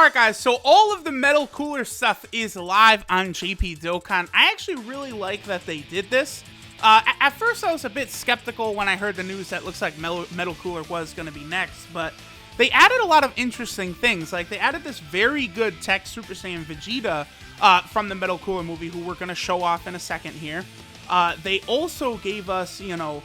Alright guys, so all of the Metal Cooler stuff is live on JP Dokkan. I actually really like that they did this. At first I was a bit skeptical when I heard the news that looks like Metal Cooler was going to be next, but they added a lot of interesting things. Like, they added this very good TEQ Super Saiyan Vegeta from the Metal Cooler movie, who we're going to show off in a second here. They also gave us, you know,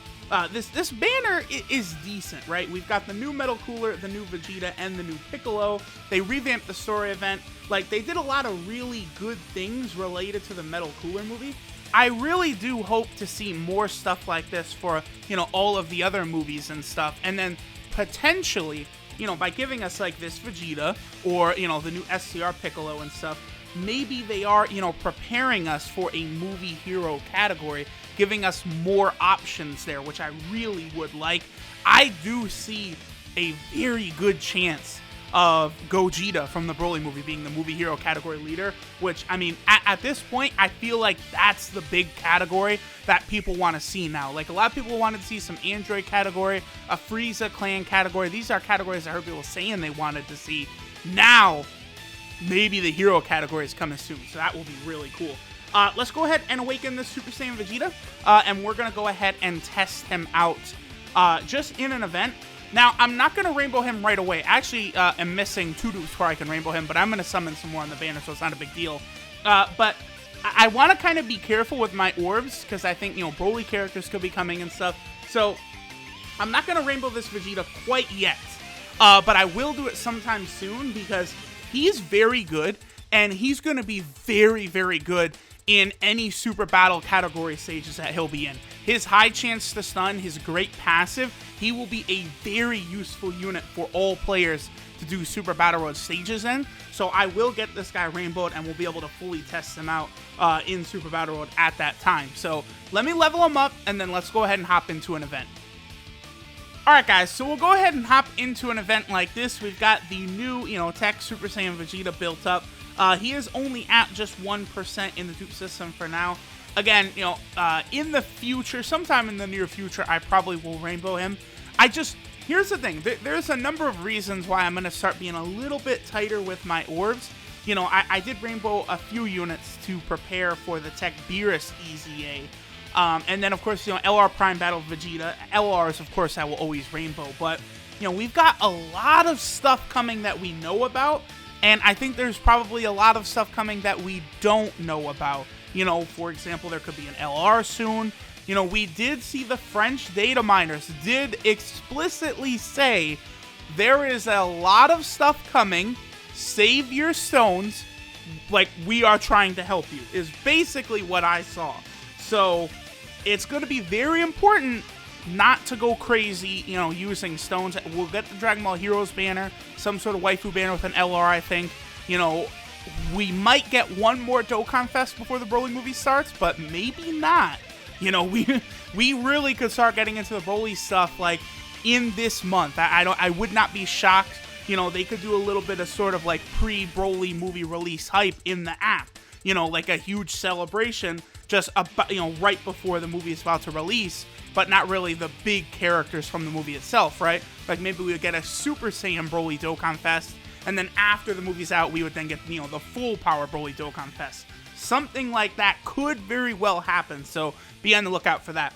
this banner is decent, right? We've got the new Metal Cooler, the new Vegeta, and the new Piccolo. They revamped the story event. Like, they did a lot of really good things related to the Metal Cooler movie. I really do hope to see more stuff like this for, you know, all of the other movies and stuff. And then potentially, you know, by giving us like this Vegeta or, you know, the new STR Piccolo and stuff, maybe they are, you know, preparing us for a movie hero category, giving us more options there, which I really would like. I do see a very good chance of Gogeta from the Broly movie being the movie hero category leader, which, I mean, at this point, I feel like that's the big category that people want to see now. Like, a lot of people wanted to see some Android category, a Frieza clan category. These are categories I heard people saying they wanted to see. Now, maybe the hero category is coming soon, so that will be really cool. Let's go ahead and awaken this Super Saiyan Vegeta, and we're going to go ahead and test him out just in an event. Now, I'm not going to rainbow him right away. Actually, am missing 2 dupes before I can rainbow him, but I'm going to summon some more on the banner, so it's not a big deal. But I want to kind of be careful with my orbs, because I think, you know, Broly characters could be coming and stuff. So, I'm not going to rainbow this Vegeta quite yet, but I will do it sometime soon, because he's very good, and he's going to be very, very good in any super battle category stages that he'll be in. His high chance to stun, his great passive, he will be a very useful unit for all players to do super battle road stages in. So I will get this guy rainbowed, and we'll be able to fully test him out in super battle road at that time. So let me level him up, and then let's go ahead and hop into an event. Alright guys, so we'll go ahead and hop into an event like this. We've got the new, you know, TEQ Super Saiyan Vegeta built up. He is only at just 1% in the dupe system for now. Again, you know, in the future, sometime in the near future, I probably will rainbow him. Here's the thing. There's a number of reasons why I'm going to start being a little bit tighter with my orbs. You know, I did rainbow a few units to prepare for the TEQ Beerus EZA. And then, of course, you know, LR Prime Battle Vegeta. LRs, of course, I will always rainbow. But, you know, we've got a lot of stuff coming that we know about. And I think there's probably a lot of stuff coming that we don't know about. You know, for example, there could be an LR soon. You know, we did see the French data miners did explicitly say there is a lot of stuff coming. Save your stones. Like, we are trying to help you, is basically what I saw. So, it's going to be very important not to go crazy, you know, using stones. We'll get the Dragon Ball Heroes banner, some sort of waifu banner with an LR, I think. You know, we might get one more Dokkan Fest before the Broly movie starts, but maybe not. You know, we really could start getting into the Broly stuff, like, in this month. I would not be shocked. You know, they could do a little bit of sort of, like, pre-Broly movie release hype in the app. You know, like a huge celebration just about, you know, right before the movie is about to release, but not really the big characters from the movie itself, right? Like, maybe we would get a Super Saiyan Broly Dokkan Fest, and then after the movie's out, we would then get, you know, the full power Broly Dokkan Fest. Something like that could very well happen, so be on the lookout for that.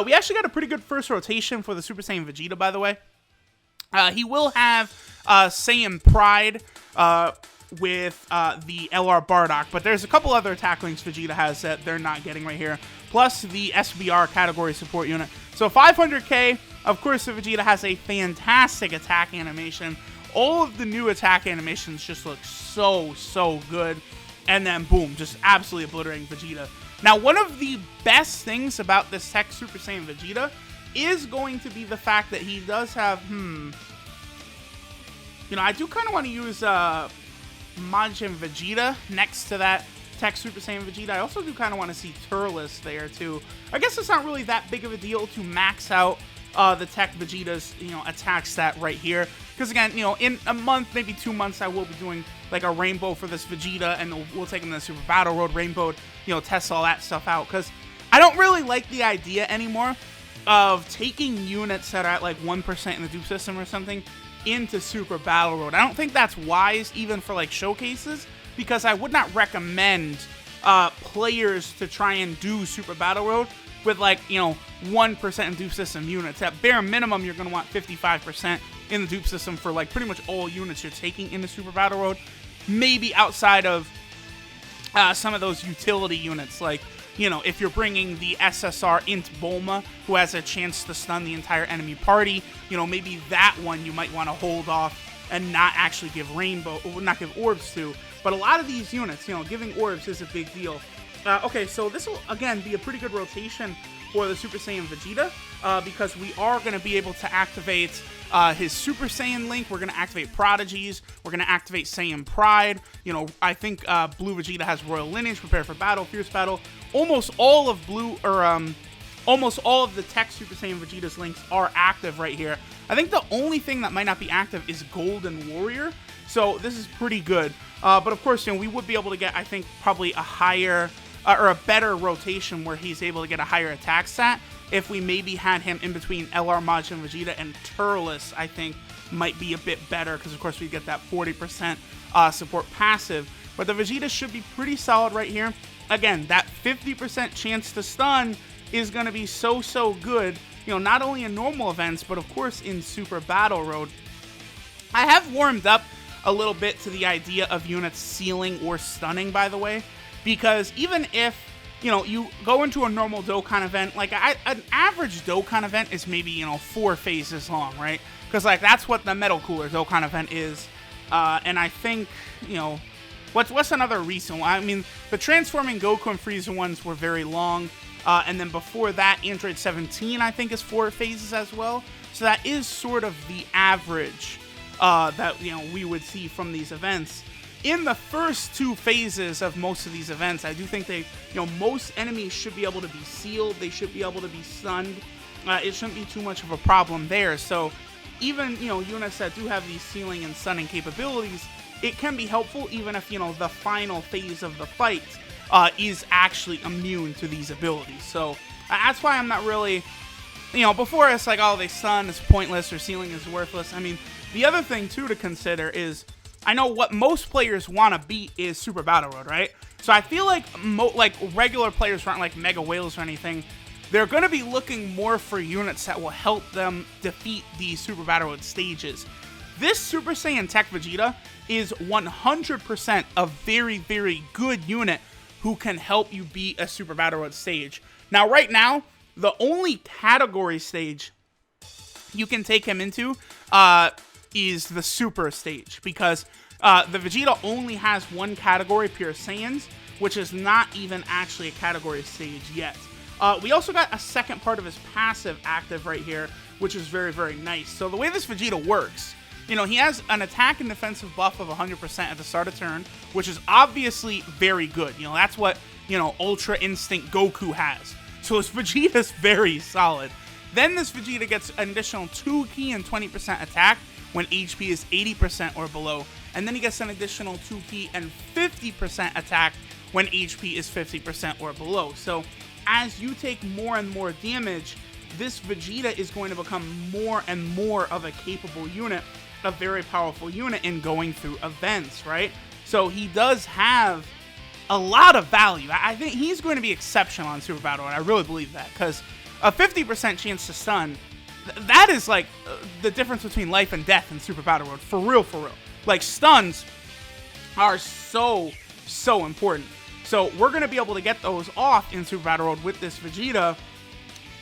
We actually got a pretty good first rotation for the Super Saiyan Vegeta, by the way. He will have Saiyan Pride with the LR Bardock, but there's a couple other attack links Vegeta has that they're not getting right here, plus the SBR category support unit. So 500k, of course, the Vegeta has a fantastic attack animation. All of the new attack animations just look so good, and then boom, just absolutely obliterating Vegeta. Now, one of the best things about this TEQ Super Saiyan Vegeta is going to be the fact that he does have, you know, I do kind of want to use Majin Vegeta next to that TEQ Super Saiyan Vegeta. I also do kind of want to see Turles there too. I guess it's not really that big of a deal to max out the TEQ Vegeta's, you know, attack stat right here. Because again, you know, in a month, maybe 2 months, I will be doing like a rainbow for this Vegeta, and we'll take him to the Super Battle Road rainbow, you know, test all that stuff out. Because I don't really like the idea anymore of taking units that are at like 1% in the dupe system or something into Super Battle Road. I don't think that's wise even for like showcases, because I would not recommend players to try and do Super Battle Road with like, 1% dupe system units. At bare minimum, you're going to want 55% in the dupe system for like pretty much all units you're taking into Super Battle Road. Maybe outside of some of those utility units, like, if you're bringing the SSR into Bulma, who has a chance to stun the entire enemy party, maybe that one you might want to hold off and not actually give not give orbs to. But a lot of these units, giving orbs is a big deal. Okay, so this will, again, be a pretty good rotation for the Super Saiyan Vegeta, because we are going to be able to activate his Super Saiyan Link. We're going to activate Prodigies. We're going to activate Saiyan Pride. I think Blue Vegeta has Royal Lineage, Prepare for Battle, Fierce Battle. Almost all of almost all of the TEQ Super Saiyan Vegeta's links are active right here. I think the only thing that might not be active is Golden Warrior. So this is pretty good. But of course, we would be able to get, I think, probably a higher or a better rotation where he's able to get a higher attack stat if we maybe had him in between LR Majin Vegeta and Turles. I think might be a bit better, because of course we get that 40% support passive. But the Vegeta should be pretty solid right here. Again, that 50% chance to stun is going to be so good, not only in normal events, but of course in Super Battle Road. I have warmed up a little bit to the idea of units sealing or stunning, by the way, because even if, you go into a normal Dokkan event, like an average Dokkan event is maybe, 4 phases long, right? Because like that's what the Metal Cooler Dokkan event is. And I think, what's another recent one? I mean, the Transforming Goku and Frieza ones were very long. And then before that, Android 17, I think, is 4 phases as well. So that is sort of the average that, we would see from these events. In the first 2 phases of most of these events, I do think most enemies should be able to be sealed. They should be able to be stunned. It shouldn't be too much of a problem there. So even, units that do have these sealing and stunning capabilities, it can be helpful even if, the final phase of the fight is actually immune to these abilities. So that's why I'm not really, before it's like, oh, they stun, it's pointless, or sealing is worthless. I mean, the other thing, too, to consider is, I know what most players want to beat is Super Battle Road, right? So I feel like regular players who aren't like Mega Whales or anything, they're going to be looking more for units that will help them defeat these Super Battle Road stages. This Super Saiyan TEQ Vegeta is 100% a very good unit who can help you beat a Super Battle Road stage. Now, right now, the only category stage you can take him into is the Super stage, because the Vegeta only has one category, Pure Saiyans, which is not even actually a category stage yet. We also got a second part of his passive active right here, which is very nice. So the way this Vegeta works, he has an attack and defensive buff of 100% at the start of turn, which is obviously very good. That's what, Ultra Instinct Goku has. So this Vegeta's very solid. Then this Vegeta gets an additional 2 ki and 20% attack when HP is 80% or below. And then he gets an additional 2 ki and 50% attack when HP is 50% or below. So as you take more and more damage, this Vegeta is going to become more and more of a capable unit, a very powerful unit in going through events, right? So he does have a lot of value. I think he's going to be exceptional on Super Battle, and I really believe that, because a 50% chance to stun, that is like the difference between life and death in Super Battle Road. For real. Like, stuns are so important. So we're going to be able to get those off in Super Battle Road with this Vegeta.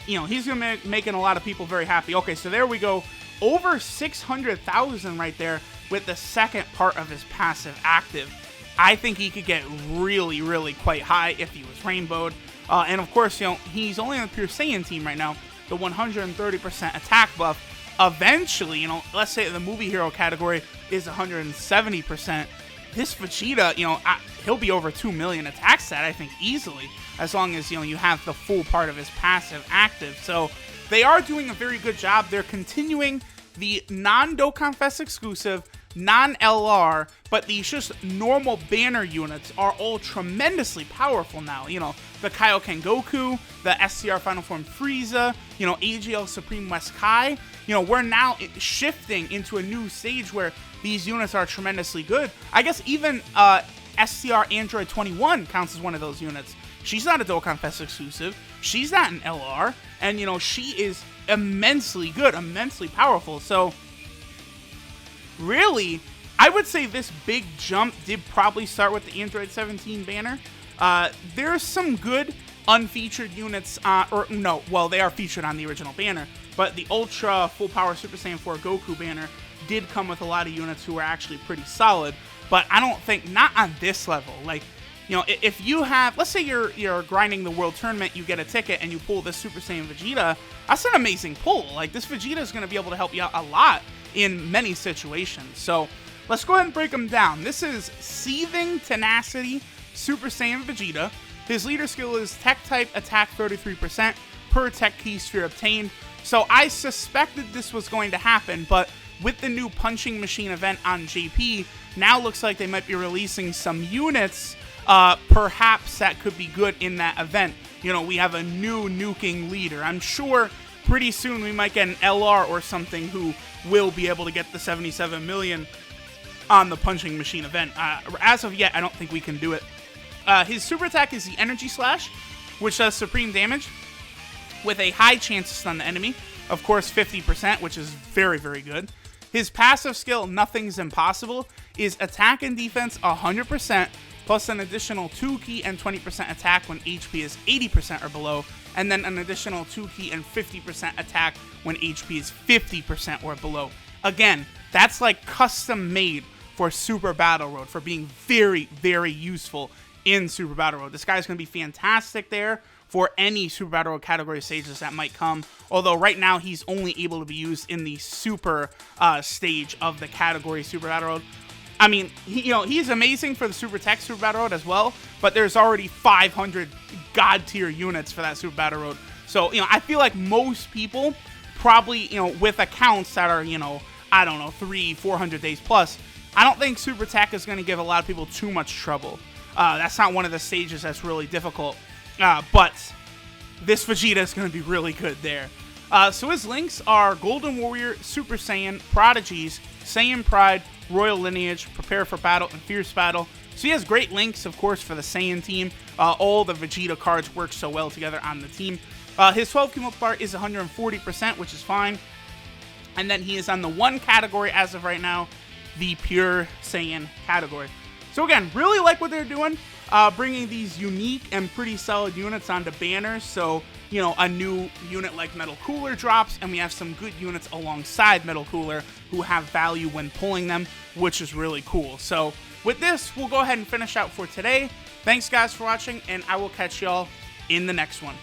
He's going to be making a lot of people very happy. Okay, so there we go. Over 600,000 right there with the second part of his passive active. I think he could get really quite high if he was rainbowed. And of course, he's only on the Pure Saiyan team right now. The 130% attack buff. Eventually, let's say the movie hero category is 170%. This Vegeta, he'll be over 2 million attack stat, I think, easily, as long as, you have the full part of his passive active. So they are doing a very good job. They're continuing the non-Dokkan Fest exclusive non-LR, but these just normal banner units are all tremendously powerful now. You know, the Kaioken Goku, the SCR Final Form Frieza, you know, AGL Supreme West Kai. You know, we're now shifting into a new stage where these units are tremendously good. I guess even SCR Android 21 counts as one of those units. She's not a Dokkan Fest exclusive. She's not an LR. And, you know, she is immensely good, immensely powerful. So, really, I would say this big jump did probably start with the Android 17 banner. There's some good unfeatured units, they are featured on the original banner, but the Ultra Full Power Super Saiyan 4 Goku banner did come with a lot of units who are actually pretty solid, but I don't think, not on this level. Like, you know, if you have, let's say you're grinding the World Tournament, you get a ticket, and you pull this Super Saiyan Vegeta, that's an amazing pull. Like, this Vegeta is going to be able to help you out a lot in many situations. So, let's go ahead and break them down. This is Seething Tenacity Super Saiyan Vegeta. His leader skill is Tech Type Attack 33% per Tech Key Sphere obtained. So, I suspected this was going to happen, but with the new Punching Machine event on JP, now looks like they might be releasing some units perhaps that could be good in that event. You know, we have a new nuking leader. I'm sure pretty soon we might get an LR or something who will be able to get the 77 million on the Punching Machine event. As of yet, I don't think we can do it. His super attack is the Energy Slash, which does supreme damage with a high chance to stun the enemy. Of course, 50%, which is very, very good. His passive skill, Nothing's Impossible, is attack and defense 100%, plus an additional 2 key and 20% attack when HP is 80% or below, and then an additional 2 key and 50% attack when HP is 50% or below. Again, that's like custom made for Super Battle Road, for being very, very useful in Super Battle Road. This guy's going to be fantastic there for any Super Battle Road category stages that might come, although right now he's only able to be used in the Super stage of the category Super Battle Road. I mean, he's amazing for the Super Tech Super Battle Road as well, but there's already 500 God tier units for that Super Battle Road. So, I feel like most people probably, with accounts that are, I don't know, 300-400 days plus, I don't think Super Tech is going to give a lot of people too much trouble. That's not one of the stages that's really difficult, but this Vegeta is going to be really good there. So his links are Golden Warrior, Super Saiyan, Prodigies, Saiyan Pride, Royal Lineage, Prepare for Battle, and Fierce Battle. So he has great links, of course, for the Saiyan team. All the Vegeta cards work so well together on the team. His 12 key multiplier is 140%, which is fine. And then he is on the one category as of right now, the Pure Saiyan category. So again, really like what they're doing, bringing these unique and pretty solid units onto banners. So, a new unit like Metal Cooler drops, and we have some good units alongside Metal Cooler who have value when pulling them, which is really cool. So with this, we'll go ahead and finish out for today. Thanks guys for watching, and I will catch y'all in the next one.